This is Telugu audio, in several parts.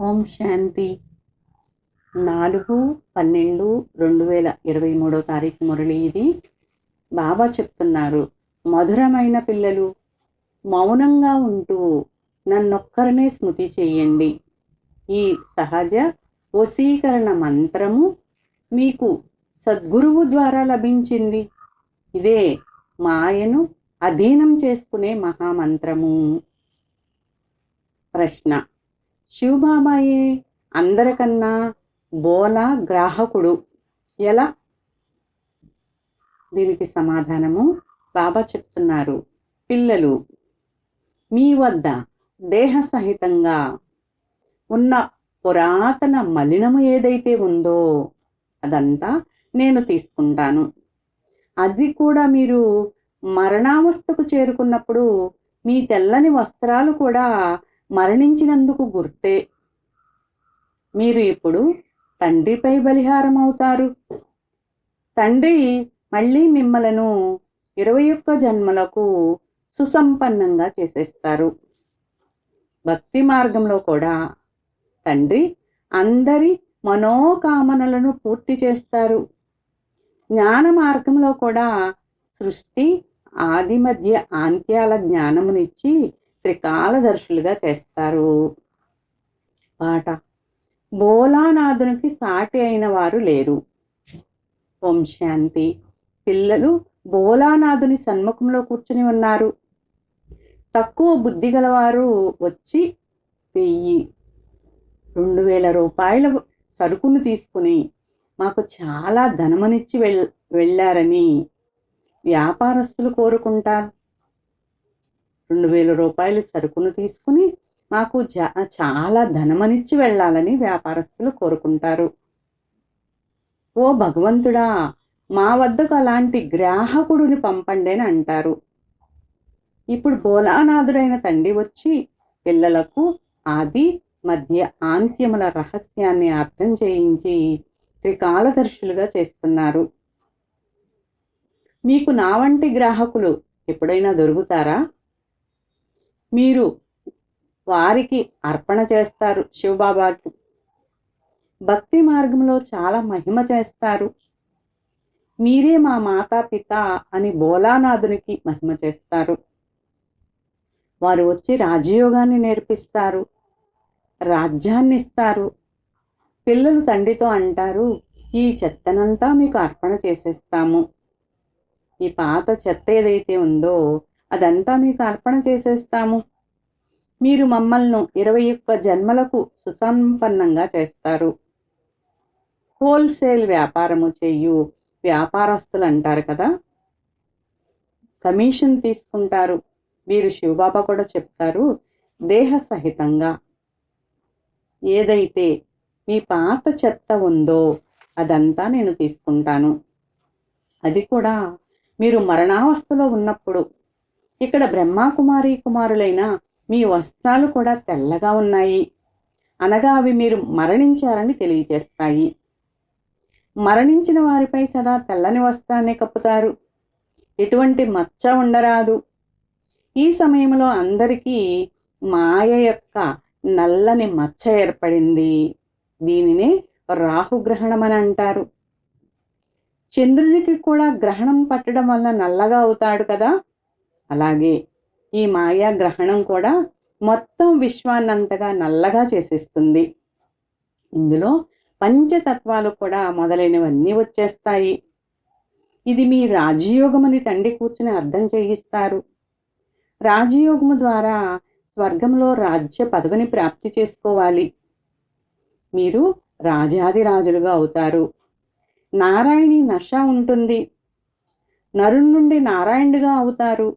ఓం శాంతి 4/12/2023 మురళి. ఇది బాబా చెప్తున్నారు, మధురమైన పిల్లలు మౌనంగా ఉంటూ నన్నొక్కరినే స్మృతి చేయండి. ఈ సహజ వశీకరణ మంత్రము మీకు సద్గురువు ద్వారా లభించింది. ఇదే మాయను అధీనం చేసుకునే మహామంత్రము. ప్రశ్న: శివబాబాయే అందరికన్నా బోలా గ్రాహకుడు ఎలా? దీనికి సమాధానము బాబా చెప్తున్నారు, పిల్లలు మీ వద్ద దేహ సహితంగా ఉన్న పురాతన మలినము ఏదైతే ఉందో అదంతా నేను తీసుకుంటాను. అది కూడా మీరు మరణావస్థకు చేరుకున్నప్పుడు మీ తెల్లని వస్త్రాలు కూడా మరణించినందుకు గుర్తే. మీరు ఇప్పుడు తండ్రిపై బలిహారం అవుతారు. తండ్రి మళ్ళీ మిమ్మలను 21 జన్మలకు సుసంపన్నంగా చేసేస్తారు. భక్తి మార్గంలో కూడా తండ్రి అందరి మనోకామనలను పూర్తి చేస్తారు. జ్ఞాన మార్గంలో కూడా సృష్టి ఆది మధ్య అంత్యాల జ్ఞానమునిచ్చి త్రికాలదర్శులుగా చేస్తారు. పాట: భోలానాథునికి సాటి అయిన వారు లేరు. ఓం శాంతి. పిల్లలు భోలానాథుని సన్ముఖంలో కూర్చుని ఉన్నారు. తక్కువ బుద్ధి గలవారు వచ్చి 1000-2000 రూపాయల సరుకును తీసుకుని మాకు చాలా ధనమనిచ్చి వెళ్ళారని వ్యాపారస్తులు కోరుకుంటారు. 2000 రూపాయలు సరుకును తీసుకుని మాకు చాలా ధనమనిచ్చి వెళ్ళాలని వ్యాపారస్తులు కోరుకుంటారు. ఓ భగవంతుడా, మా వద్దకు అలాంటి గ్రాహకుడిని పంపండి అని అంటారు. ఇప్పుడు భోలానాథుడైన తండ్రి వచ్చి పిల్లలకు ఆది మధ్య ఆంత్యముల రహస్యాన్ని అర్థం చేయించి త్రికాలదర్శులుగా చేస్తున్నారు. మీకు నా వంటి గ్రాహకులు ఎప్పుడైనా దొరుకుతారా? మీరు వారికి అర్పణ చేస్తారు. శివబాబాకి భక్తి మార్గంలో చాలా మహిమ చేస్తారు. మీరే మా మాతాపిత అని భోలానాథునికి మహిమ చేస్తారు. వారు వచ్చి రాజయోగాన్ని నేర్పిస్తారు, రాజ్యాన్ని ఇస్తారు. పిల్లలు తండ్రితో అంటారు, ఈ చెత్తనంతా మీకు అర్పణ చేసేస్తాము. ఈ పాత చెత్త ఏదైతే ఉందో అదంతా మీకు అర్పణ చేసేస్తాము. మీరు మమ్మల్ని 21 జన్మలకు సుసంపన్నంగా చేస్తారు. హోల్సేల్ వ్యాపారము చేయు వ్యాపారస్తులు అంటారు కదా, కమిషన్ తీసుకుంటారు. వీరు శివబాబా కూడా చెప్తారు, దేహ సహితంగా ఏదైతే మీ పాత చెత్త ఉందో అదంతా నేను తీసుకుంటాను. అది కూడా మీరు మరణావస్థలో ఉన్నప్పుడు. ఇక్కడ బ్రహ్మకుమారి కుమారులైన మీ వస్త్రాలు కూడా తెల్లగా ఉన్నాయి అనగా అవి మీరు మరణించారని తెలియజేస్తాయి. మరణించిన వారిపై సదా తెల్లని వస్త్రాన్ని కప్పుతారు. ఎటువంటి మచ్చ ఉండరాదు. ఈ సమయంలో అందరికీ మాయ యొక్క నల్లని మచ్చ ఏర్పడింది. దీనినే రాహుగ్రహణం అని అంటారు. చంద్రునికి కూడా గ్రహణం పట్టడం వల్ల నల్లగా అవుతాడు కదా, అలాగే ఈ మాయా గ్రహణం కూడా మొత్తం విశ్వాన్నంతగా నల్లగా చేసేస్తుంది. ఇందులో పంచతత్వాలు కూడా మొదలైనవన్నీ వచ్చేస్తాయి. ఇది మీ రాజయోగమని తండ్రి కూర్చుని అర్థం చేయిస్తారు. రాజయోగము ద్వారా స్వర్గంలో రాజ్య పదవిని ప్రాప్తి చేసుకోవాలి. మీరు రాజాదిరాజులుగా అవుతారు. నారాయణి నష ఉంటుంది. నరుని నుండి నారాయణుడిగా అవుతారు.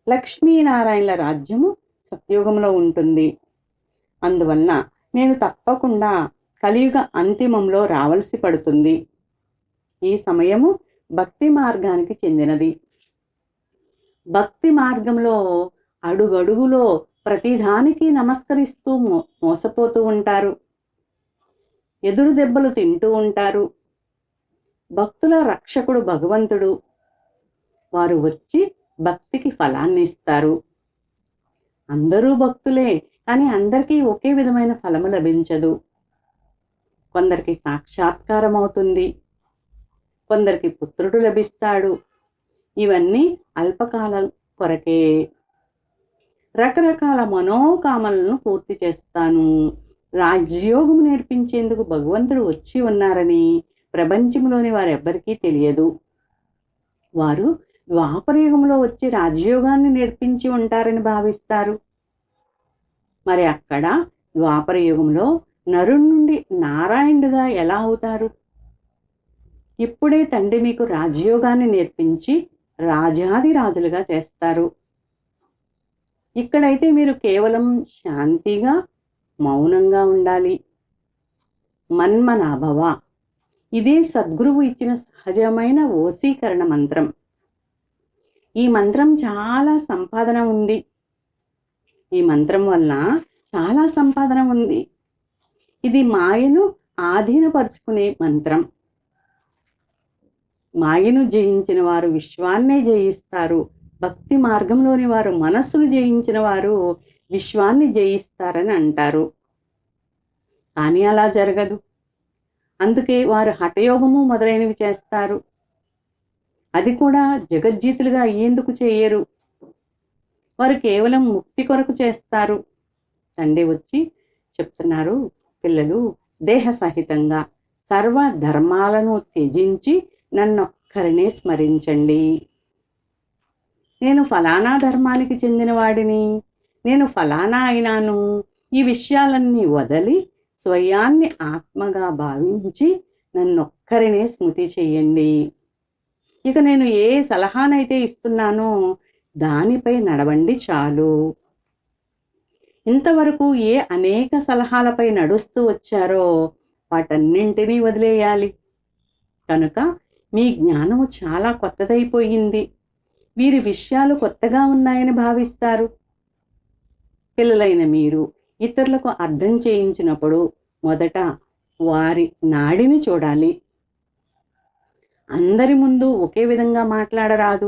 లక్ష్మీనారాయణల రాజ్యము సత్యుగంలో ఉంటుంది. అందువలన నేను తప్పకుండా కలియుగ అంతిమంలో రావలసి పడుతుంది. ఈ సమయము భక్తి మార్గానికి చెందినది. భక్తి మార్గంలో అడుగడుగులో ప్రతిదానికి నమస్కరిస్తూ మోసపోతూ ఉంటారు. ఎదురు దెబ్బలు తింటూ ఉంటారు. భక్తుల రక్షకుడు భగవంతుడు. వారు వచ్చి భక్తికి ఫలాన్ని ఇస్తారు. అందరూ భక్తులే, కానీ అందరికీ ఒకే విధమైన ఫలము లభించదు. కొందరికి సాక్షాత్కారం అవుతుంది, కొందరికి పుత్రుడు లభిస్తాడు. ఇవన్నీ అల్పకాలం కొరకే. రకరకాల మనోకామలను పూర్తి చేస్తాను. రాజ్యోగము నేర్పించేందుకు భగవంతుడు వచ్చి ఉన్నారని ప్రపంచంలోని వారెవ్వరికీ తెలియదు. వారు ద్వాపరయుగంలో వచ్చి రాజ్యోగాన్ని నేర్పించి ఉంటారని భావిస్తారు. మరి అక్కడ ద్వాపరయుగంలో నరుడి నుండి నారాయణుడిగా ఎలా అవుతారు? ఇప్పుడే తండ్రి మీకు రాజయోగాన్ని నేర్పించి రాజాది రాజులుగా చేస్తారు. ఇక్కడైతే మీరు కేవలం శాంతిగా మౌనంగా ఉండాలి. మన్మనాభవ, ఇదే సద్గురువు ఇచ్చిన సహజమైన వశీకరణ మంత్రం. ఈ మంత్రం చాలా సంపాదన ఉంది. ఈ మంత్రం వల్ల చాలా సంపాదన ఉంది. ఇది మాయను ఆధీనపరుచుకునే మంత్రం. మాయను జయించిన వారు విశ్వాన్నే జయిస్తారు. భక్తి మార్గంలోని వారు మనస్సును జయించిన వారు విశ్వాన్ని జయిస్తారని అంటారు. కానీ అలా జరగదు. అందుకే వారు హఠయోగము మొదలైనవి చేస్తారు. అది కూడా జగజ్జీతులుగా అయ్యేందుకు చేయరు. వారు కేవలం ముక్తి కొరకు చేస్తారు. తండ్రి వచ్చి చెప్తున్నారు, పిల్లలు దేహ సహితంగా సర్వ ధర్మాలను త్యజించి నన్నొక్కరినే స్మరించండి. నేను ఫలానా ధర్మానికి చెందినవాడిని, నేను ఫలానా అయినాను, ఈ విషయాలన్నీ వదలి స్వయాన్ని ఆత్మగా భావించి నన్నొక్కరినే స్మృతి చెయ్యండి. ఇక నేను ఏ సలహానైతే ఇస్తున్నానో దానిపై నడవండి చాలు. ఇంతవరకు ఏ అనేక సలహాలపై నడుస్తూ వచ్చారో వాటన్నింటినీ వదిలేయాలి. కనుక మీ జ్ఞానము చాలా కొత్తదైపోయింది. వీరి విషయాలు కొత్తగా ఉన్నాయని భావిస్తారు. పిల్లలైన మీరు ఇతరులకు అర్థం చేయించినప్పుడు మొదట వారి నాడిని చూడాలి. అందరి ముందు ఒకే విధంగా మాట్లాడరాదు.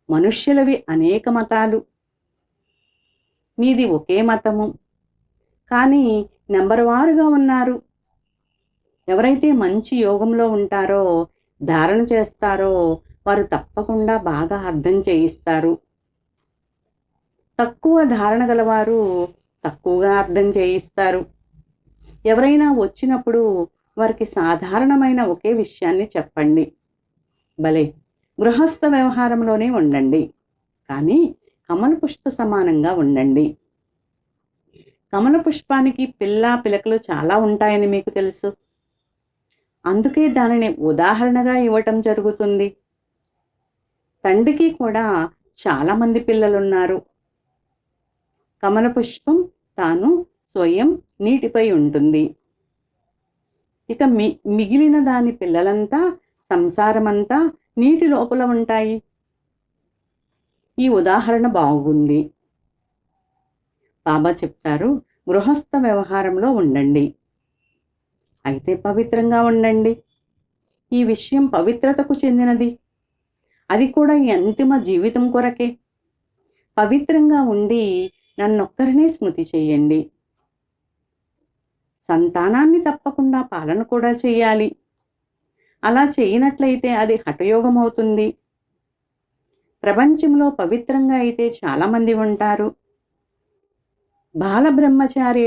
మనుష్యులవి అనేక మతాలు, మీది ఒకే మతము, కానీ నెంబరువారుగా ఉన్నారు. ఎవరైతే మంచి యోగంలో ఉంటారో, ధారణ చేస్తారో వారు తప్పకుండా బాగా అర్థం చేయిస్తారు. తక్కువ ధారణ గలవారు తక్కువగా అర్థం చేయిస్తారు. ఎవరైనా వచ్చినప్పుడు వారికి సాధారణమైన ఒకే విషయాన్ని చెప్పండి. భలే గృహస్థ వ్యవహారంలోనే ఉండండి, కానీ కమల పుష్ప సమానంగా ఉండండి. కమల పుష్పానికి పిల్లకలు చాలా ఉంటాయని మీకు తెలుసు. అందుకే దానిని ఉదాహరణగా ఇవ్వటం జరుగుతుంది. తండ్రికి కూడా చాలామంది పిల్లలున్నారు. కమల పుష్పం తాను స్వయం నీటిపై ఉంటుంది. ఇక మిగిలిన దాని పిల్లలంతా సంసారమంతా నీటి లోపల ఉంటాయి. ఈ ఉదాహరణ బాగుంది. బాబా చెప్తారు, గృహస్థ వ్యవహారంలో ఉండండి, అయితే పవిత్రంగా ఉండండి. ఈ విషయం పవిత్రతకు చెందినది. అది కూడా ఈ అంతిమ జీవితం కొరకే. పవిత్రంగా ఉండి నన్నొక్కరినే స్మృతి చెయ్యండి. సంతానాన్ని తప్పకుండా పాలన కూడా చెయ్యాలి. అలా చేయనట్లయితే అది హఠయోగం అవుతుంది. ప్రపంచంలో పవిత్రంగా అయితే చాలామంది ఉంటారు. బాలబ్రహ్మచారి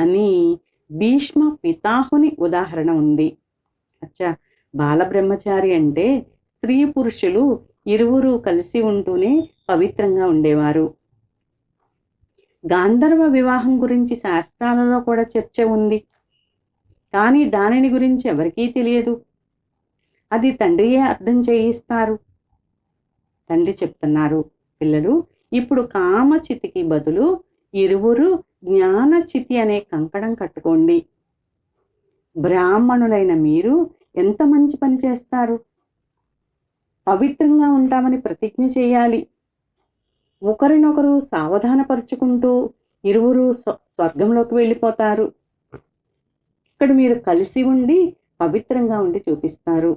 అని భీష్మ పితాహుని ఉదాహరణ ఉంది. అచ్చా, బాలబ్రహ్మచారి అంటే స్త్రీ పురుషులు ఇరువురు కలిసి ఉంటూనే పవిత్రంగా ఉండేవారు. గాంధర్వ వివాహం గురించి శాస్త్రాలలో కూడా చర్చ ఉంది, కానీ దానిని గురించి ఎవరికీ తెలియదు. అది తండ్రియే అర్థం చేయిస్తారు. తండ్రి చెప్తున్నారు, పిల్లలు ఇప్పుడు కామచితికి బదులు ఇరువురు జ్ఞానచితి అనే కంకణం కట్టుకోండి. బ్రాహ్మణులైన మీరు ఎంత మంచి పని చేస్తారు. పవిత్రంగా ఉంటామని ప్రతిజ్ఞ చేయాలి. ఒకరినొకరు సావధానపరుచుకుంటూ ఇరువురు స్వర్గంలోకి వెళ్ళిపోతారు. ఇక్కడ మీరు కలిసి ఉండి పవిత్రంగా ఉండి చూపిస్తారు.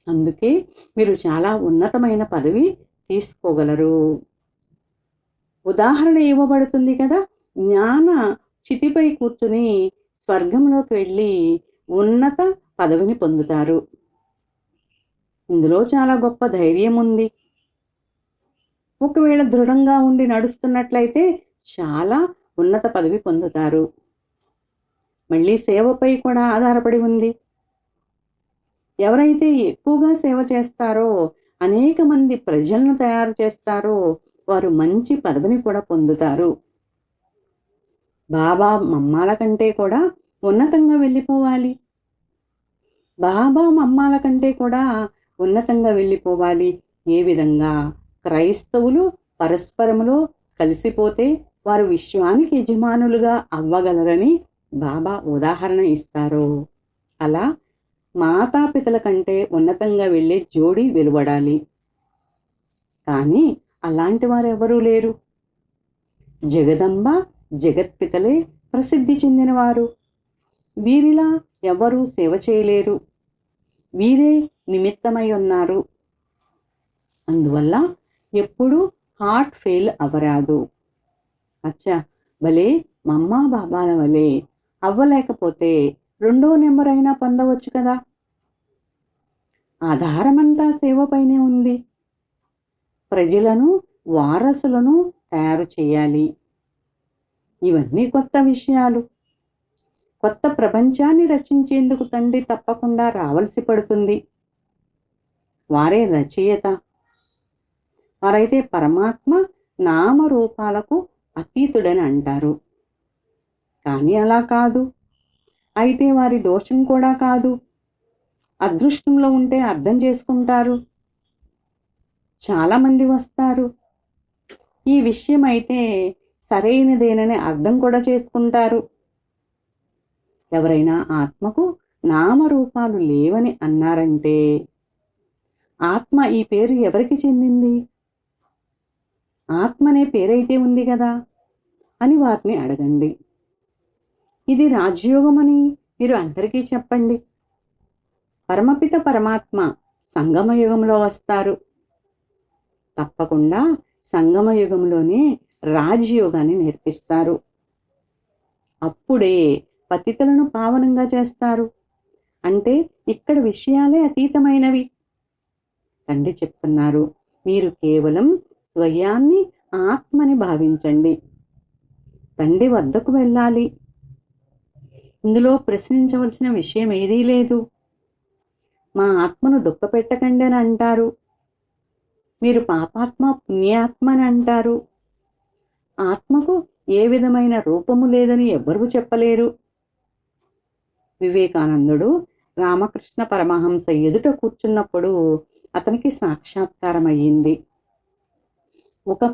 అందుకే మీరు చాలా ఉన్నతమైన పదవి తీసుకోగలరు. ఉదాహరణ ఇవ్వబడుతుంది కదా, జ్ఞాన చితిపై కూర్చుని స్వర్గంలోకి వెళ్ళి ఉన్నత పదవిని పొందుతారు. ఇందులో చాలా గొప్ప ధైర్యం ఉంది. ఒకవేళ దృఢంగా ఉండి నడుస్తున్నట్లయితే చాలా ఉన్నత పదవి పొందుతారు. మళ్ళీ సేవపై కూడా ఆధారపడి ఉంది. ఎవరైతే ఎక్కువగా సేవ చేస్తారో, అనేక మంది ప్రజలను తయారు చేస్తారో, వారు మంచి పదవిని కూడా పొందుతారు. బాబా మమ్మాల కంటే కూడా ఉన్నతంగా వెళ్ళిపోవాలి. బాబా మమ్మాల కంటే కూడా ఉన్నతంగా వెళ్ళిపోవాలి. ఏ విధంగా? క్రైస్తవులు పరస్పరములో కలిసిపోతే వారు విశ్వానికి యజమానులుగా అవ్వగలరని బాబా ఉదాహరణ ఇస్తారు. అలా మాతాపితల కంటే ఉన్నతంగా వెళ్ళే జోడి వెలువడాలి. కానీ అలాంటి వారు ఎవరూ లేరు. జగదంబ జగత్పితలే ప్రసిద్ధి చెందినవారు. వీరిలా ఎవరూ సేవ చేయలేరు. వీరే నిమిత్తమై ఉన్నారు. అందువల్ల ఎప్పుడూ హార్ట్ ఫెయిల్ అవ్వరాదు. అచ్చా, భలే మమ్మా బాబాల వలె అవ్వలేకపోతే 2వ నెంబర్ అయినా పొందవచ్చు కదా. ఆధారమంతా సేవపైనే ఉంది. ప్రజలను, వారసులను తయారు చేయాలి. ఇవన్నీ కొత్త విషయాలు. కొత్త ప్రపంచాన్ని రచించేందుకు తండ్రి తప్పకుండా రావలసి పడుతుంది. వారే రచయిత. వారైతే పరమాత్మ నామరూపాలకు అతీతుడని అంటారు. కానీ అలా కాదు. అయితే వారి దోషం కూడా కాదు. అదృష్టంలో ఉంటే అర్థం చేసుకుంటారు. చాలామంది వస్తారు. ఈ విషయం అయితే సరైనదేనని అర్థం కూడా చేసుకుంటారు. ఎవరైనా ఆత్మకు నామరూపాలు లేవని అన్నారంటే, ఆత్మ ఈ పేరు ఎవరికి చెందింది? ఆత్మనే పేరైతే ఉంది కదా అని వారిని అడగండి. ఇది రాజయోగమని మీరు అందరికీ చెప్పండి. పరమపిత పరమాత్మ సంగమయుగంలో వస్తారు. తప్పకుండా సంగమయుగంలోనే రాజయోగాన్ని నేర్పిస్తారు. అప్పుడే పతితులను పావనంగా చేస్తారు. అంటే ఇక్కడ విషయాలే అతీతమైనవి. తండ్రి చెప్తున్నారు, మీరు కేవలం స్వయాన్ని ఆత్మని భావించండి. తండ్రి వద్దకు వెళ్ళాలి. ఇందులో ప్రశ్నించవలసిన విషయం ఏదీ లేదు. మా ఆత్మను దుఃఖపెట్టకండి అని అంటారు. మీరు పాపాత్మ పుణ్యాత్మ అని అంటారు. ఆత్మకు ఏ విధమైన రూపము లేదని ఎవ్వరూ చెప్పలేరు. వివేకానందుడు రామకృష్ణ పరమహంస ఎదుట కూర్చున్నప్పుడు అతనికి సాక్షాత్కారం అయ్యింది. ఒక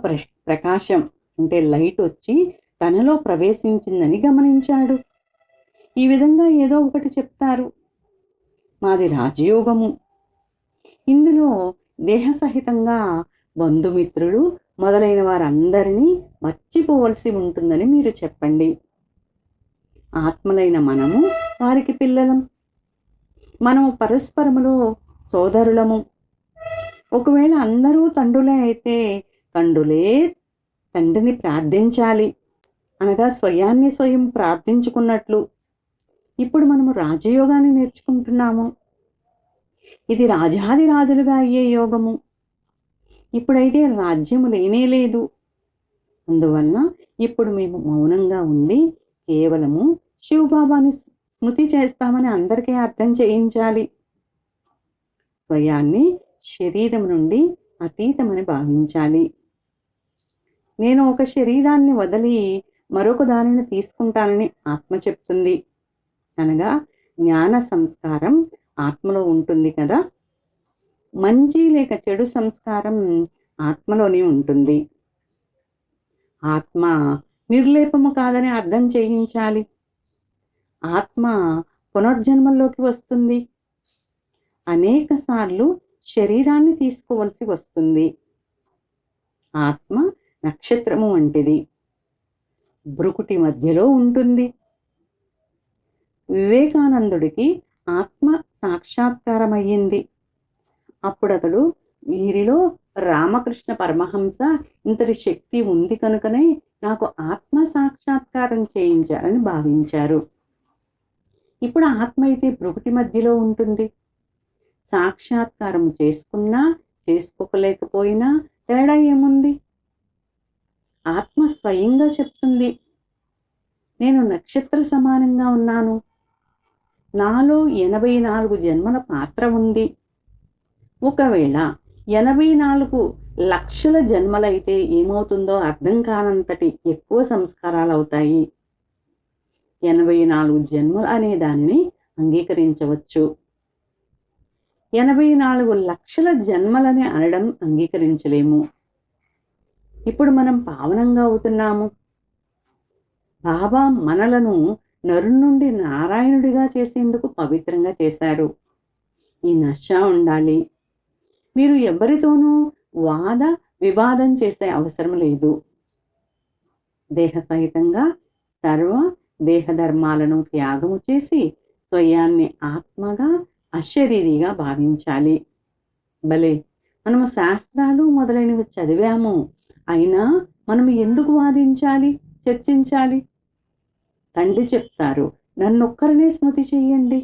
ప్రకాశం అంటే లైట్ వచ్చి తనలో ప్రవేశించిందని గమనించాడు. ఈ విధంగా ఏదో ఒకటి చెప్తారు. మాది రాజయోగము. ఇందులో దేహసహితంగా బంధుమిత్రులు మొదలైన వారందరినీ మర్చిపోవలసి ఉంటుందని మీరు చెప్పండి. ఆత్మలైన మనము వారికి పిల్లలం. మనము పరస్పరములో సోదరులము. ఒకవేళ అందరూ తండ్రులే అయితే తండ్రులే తండ్రిని ప్రార్థించాలి, అనగా స్వయాన్ని స్వయం ప్రార్థించుకున్నట్లు. ఇప్పుడు మనము రాజయోగాన్ని నేర్చుకుంటున్నాము. ఇది రాజాదిరాజులుగా అయ్యే యోగము. ఇప్పుడైతే రాజ్యము లేనే లేదు. అందువల్ల ఇప్పుడు మేము మౌనంగా ఉండి కేవలము శివబాబాని స్మృతి చేస్తామని అందరికీ అర్థం చేయించాలి. స్వయాన్ని శరీరం నుండి అతీతమని భావించాలి. నేను ఒక శరీరాన్ని వదిలి మరొక దానిని తీసుకుంటానని ఆత్మ చెప్తుంది. అనగా జ్ఞాన సంస్కారం ఆత్మలో ఉంటుంది కదా. మంచి లేక చెడు సంస్కారం ఆత్మలోనే ఉంటుంది. ఆత్మ నిర్లేపము కాదని అర్థం చేయించాలి. ఆత్మ పునర్జన్మల్లోకి వస్తుంది. అనేక సార్లు శరీరాన్ని తీసుకోవలసి వస్తుంది. ఆత్మ నక్షత్రము వంటిది. భ్రుకుటి మధ్యలో ఉంటుంది. వివేకానందుడికి ఆత్మ సాక్షాత్కారమయ్యింది. అప్పుడతడు వీరిలో రామకృష్ణ పరమహంస ఇంతటి శక్తి ఉంది కనుకనే నాకు ఆత్మ సాక్షాత్కారం చేయించాలని భావించారు. ఇప్పుడు ఆత్మ అయితే భృకుటి మధ్యలో ఉంటుంది. సాక్షాత్కారం చేసుకున్నా చేసుకోలేకపోయినా తేడా ఏముంది? ఆత్మ స్వయంగా చెప్తుంది, నేను నక్షత్ర సమానంగా ఉన్నాను, నాలో 84 జన్మల పాత్ర ఉంది. ఒకవేళ 84 లక్షల జన్మలైతే ఏమవుతుందో అర్థం కానంతటి ఎక్కువ సంస్కారాలు అవుతాయి. 84 జన్మలు అనే దానిని అంగీకరించవచ్చు. 84 లక్షల జన్మలని అనడం అంగీకరించలేము. ఇప్పుడు మనం పావనంగా అవుతున్నాము. బాబా మనలను నరు నుండి నారాయణుడిగా చేసేందుకు పవిత్రంగా చేశారు. ఈ నశ ఉండాలి. మీరు ఎవరితోనూ వాద వివాదం చేసే అవసరం లేదు. దేహ సహితంగా సర్వ దేహధర్మాలను త్యాగము చేసి స్వయాన్ని ఆత్మగా అశరీరిగా భావించాలి. భలే, మనము శాస్త్రాలు మొదలైనవి చదివాము, అయినా మనం ఎందుకు వాదించాలి, చర్చించాలి? తండ్రి చెప్తారు, నన్నొక్కరినే స్మృతి చెయ్యండి.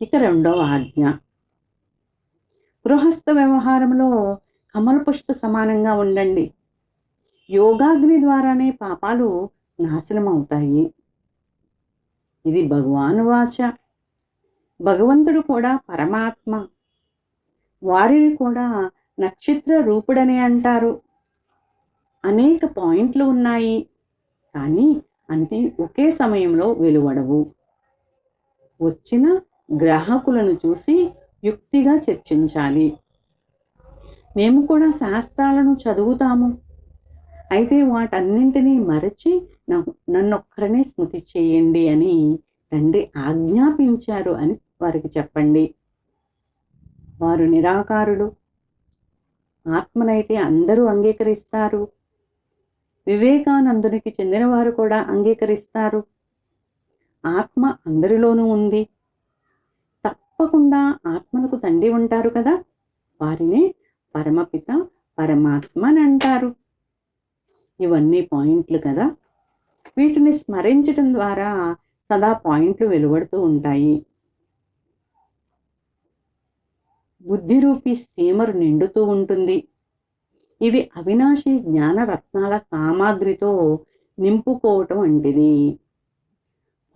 ఇక 2వ ఆజ్ఞ, గృహస్థ వ్యవహారంలో కమల పుష్ప సమానంగా ఉండండి. యోగాగ్ని ద్వారానే పాపాలు నాశనం అవుతాయి. ఇది భగవాను వాచ. భగవంతుడు కూడా పరమాత్మ. వారిని కూడా నక్షత్ర రూపుడనే అంటారు. అనేక పాయింట్లు ఉన్నాయి, కానీ అన్నీ ఒకే సమయంలో వెలువడవు. వచ్చిన గ్రాహకులను చూసి యుక్తిగా చర్చించాలి. మేము కూడా శాస్త్రాలను చదువుతాము, అయితే వాటన్నింటినీ మరచి నన్నొక్కరనే స్మృతి చేయండి అని తండ్రి ఆజ్ఞాపించారు అని వారికి చెప్పండి. వారు నిరాకారులు. ఆత్మనైతే అందరూ అంగీకరిస్తారు. వివేకానందునికి చెందినవారు కూడా అంగీకరిస్తారు. ఆత్మ అందరిలోనూ ఉంది. తప్పకుండా ఆత్మలకు తండ్రి ఉంటారు కదా, వారిని పరమపిత పరమాత్మ అని అంటారు. ఇవన్నీ పాయింట్లు కదా, వీటిని స్మరించడం ద్వారా సదా పాయింట్లు వెలువడుతూ ఉంటాయి. బుద్ధిరూపి స్టీమర్ నిండుతూ ఉంటుంది. ఇవి అవినాశి జ్ఞానరత్నాల సామాగ్రితో నింపుకోవటం వంటిది.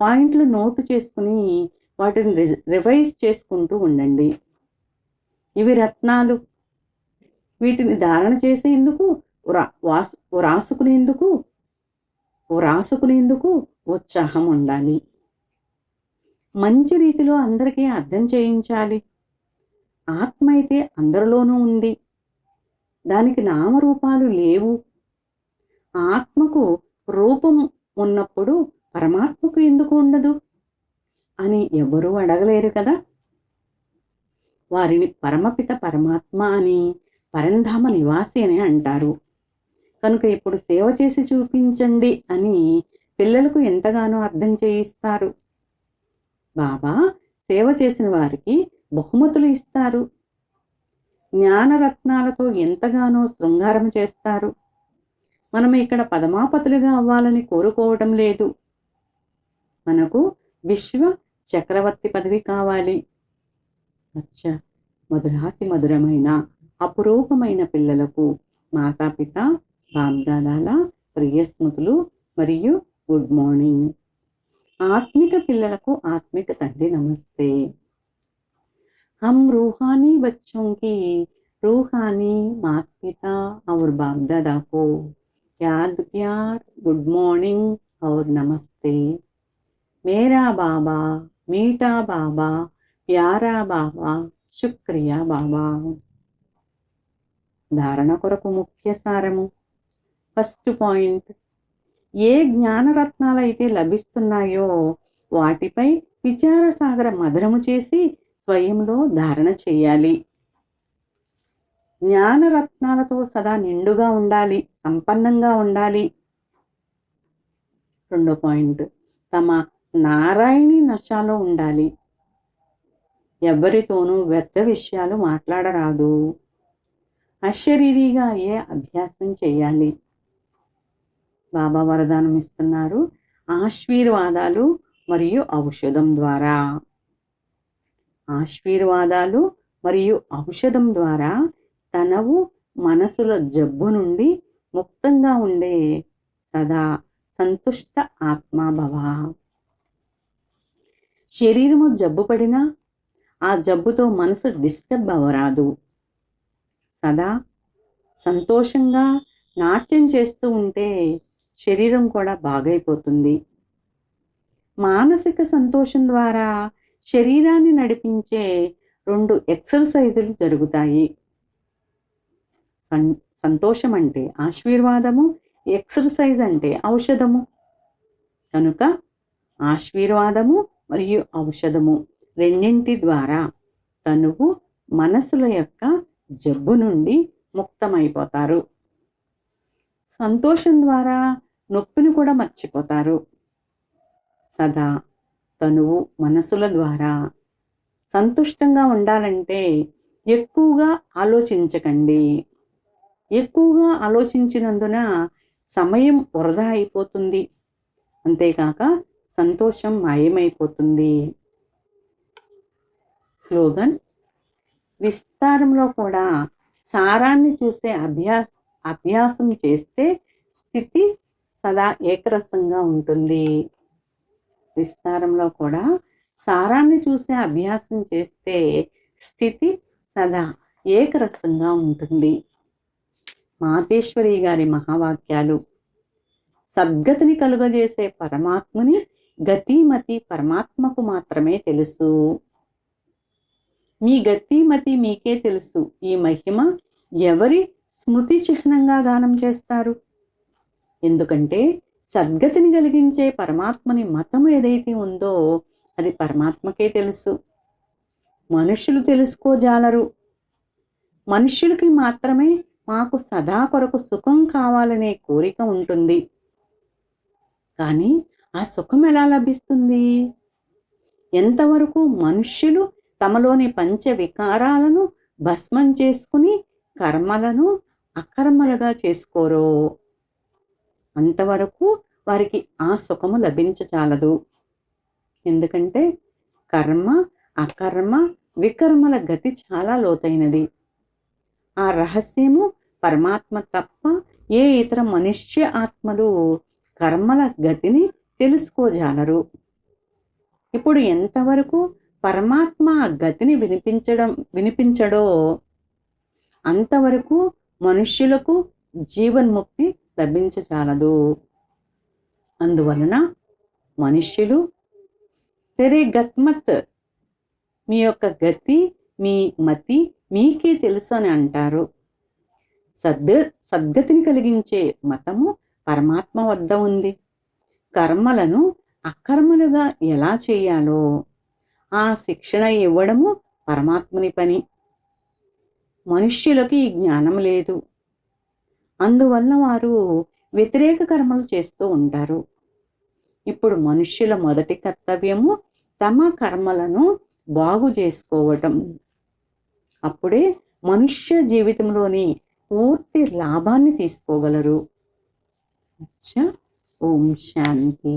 పాయింట్లు నోటు చేసుకుని వాటిని రివైజ్ చేసుకుంటూ ఉండండి. ఇవి రత్నాలు. వీటిని ధారణ చేసేందుకు రాసుకునేందుకు ఉత్సాహం ఉండాలి. మంచి రీతిలో అందరికీ అర్థం చేయించాలి. ఆత్మ అయితే అందరిలోనూ ఉంది. దానికి నామరూపాలు లేవు. ఆత్మకు రూపం ఉన్నప్పుడు పరమాత్మకు ఎందుకు ఉండదు అని ఎవరూ అడగలేరు కదా. వారిని పరమపిత పరమాత్మ అని, పరంధామ నివాసి అని అంటారు. కనుక ఇప్పుడు సేవ చేసి చూపించండి అని పిల్లలకు ఎంతగానో అర్థం చేయిస్తారు. బాబా సేవ చేసిన వారికి బహుమతులు ఇస్తారు. జ్ఞానరత్నాలతో ఎంతగానో శృంగారం చేస్తారు. మనం ఇక్కడ పదమాపతులుగా అవ్వాలని కోరుకోవటం లేదు. మనకు విశ్వ చక్రవర్తి పదవి కావాలి. మధురాతి మధురమైన అపురూపమైన పిల్లలకు మాతాపిత బాప్దాదాల ప్రియ స్మృతులు మరియు గుడ్ మార్నింగ్. ఆత్మిక పిల్లలకు ఆత్మిక తండ్రి నమస్తే. हम रूहानी बच्चों की रूहानी माता पिता और बाप दादा को याद प्यार गुड मॉर्निंग और नमस्ते. मेरा बाबा मीठा बाबा प्यारा बाबा शुक्रिया बाबा. ధారణ కొరకు ముఖ్య సారము. ఫస్ట్ పాయింట్, ఏ జ్ఞానరత్నాలైతే లభిస్తున్నాయో వాటిపై విచారసాగర మధురము చేసి స్వయంలో ధారణ చేయాలి. జ్ఞానరత్నాలతో సదా నిండుగా ఉండాలి, సంపన్నంగా ఉండాలి. రెండో పాయింట్, తమ నారాయణి నశాలో ఉండాలి. ఎవరితోనూ వ్యర్థ విషయాలు మాట్లాడరాదు. అశరీరిగా అయ్యే అభ్యాసం చేయాలి. బాబా వరదానం ఇస్తున్నారు, ఆశీర్వాదాలు మరియు ఔషధం ద్వారా. ఆశీర్వాదాలు మరియు ఔషధం ద్వారా తనవు మనసుల జబ్బు నుండి ముక్తంగా ఉండే సదా సంతుష్ట ఆత్మాభవ. శరీరము జబ్బు పడినా ఆ జబ్బుతో మనసు డిస్టర్బ్ అవ్వరాదు. సదా సంతోషంగా నాట్యం చేస్తూ ఉంటే శరీరం కూడా బాగైపోతుంది. మానసిక సంతోషం ద్వారా శరీరాన్ని నడిపించే 2 ఎక్సర్సైజులు జరుగుతాయి. సంతోషం అంటే ఆశీర్వాదము, ఎక్సర్సైజ్ అంటే ఔషధము. కనుక ఆశీర్వాదము మరియు ఔషధము రెండింటి ద్వారా తనువు మనసుల యొక్క జబ్బు నుండి ముక్తమైపోతారు. సంతోషం ద్వారా నొప్పిని కూడా మర్చిపోతారు. సదా తనువు మనసుల ద్వారా సంతుష్టంగా ఉండాలంటే ఎక్కువగా ఆలోచించకండి. ఎక్కువగా ఆలోచించినందున సమయం వృధా అయిపోతుంది. అంతేకాక సంతోషం మాయమైపోతుంది. స్లోగన్: విస్తారంలో కూడా సారాన్ని చూసే అభ్యాసం చేస్తే స్థితి సదా ఏకరసంగా ఉంటుంది. విస్తారంలో కూడా సారాన్ని చూసే అభ్యాసం చేస్తే స్థితి సదా ఏకరసంగా ఉంటుంది. మాతేశ్వరి గారి మహావాక్యాలు. సద్గతిని కలుగజేసే పరమాత్ముని గతిమతి పరమాత్మకు మాత్రమే తెలుసు. మీ గతిమతి మీకే తెలుసు. ఈ మహిమ ఎవరి స్మృతి చిహ్నంగా గానం చేస్తారు? ఎందుకంటే సద్గతిని కలిగించే పరమాత్మని మతం ఏదైతే ఉందో అది పరమాత్మకే తెలుసు. మనుషులు తెలుసుకోజాలరు. మనుష్యులకి మాత్రమే మాకు సదా కొరకు సుఖం కావాలనే కోరిక ఉంటుంది. కానీ ఆ సుఖం ఎలా లభిస్తుంది? ఎంతవరకు మనుష్యులు తమలోని పంచ వికారాలను భస్మం చేసుకుని కర్మలను అకర్మలుగా చేసుకోరో అంతవరకు వారికి ఆ సుఖము లభించచాలదు. ఎందుకంటే కర్మ, అకర్మ, వికర్మల గతి చాలా లోతైనది. ఆ రహస్యము పరమాత్మ తప్ప ఏ ఇతర మనుష్య ఆత్మలు కర్మల గతిని తెలుసుకోజాలరు. ఇప్పుడు ఎంతవరకు పరమాత్మ ఆ గతిని వినిపించడో అంతవరకు మనుష్యులకు జీవన్ముక్తి లభించచాలదు. అందువలన మనుష్యులు తెరే గత్మత్, మీ యొక్క గతి, మీ మతి మీకే తెలుసు అని అంటారు. సద్గతిని కలిగించే మతము పరమాత్మ వద్ద ఉంది. కర్మలను అకర్మలుగా ఎలా చేయాలో ఆ శిక్షణ ఇవ్వడము పరమాత్మని పని. మనుష్యులకు ఈ జ్ఞానం లేదు. అందువల్ల వారు వ్యతిరేక కర్మలు చేస్తూ ఉంటారు. ఇప్పుడు మనుష్యుల మొదటి కర్తవ్యము తమ కర్మలను బాగు చేసుకోవటం. అప్పుడే మనుష్య జీవితంలోని పూర్తి లాభాన్ని తీసుకోగలరు. ఓం శాంతి.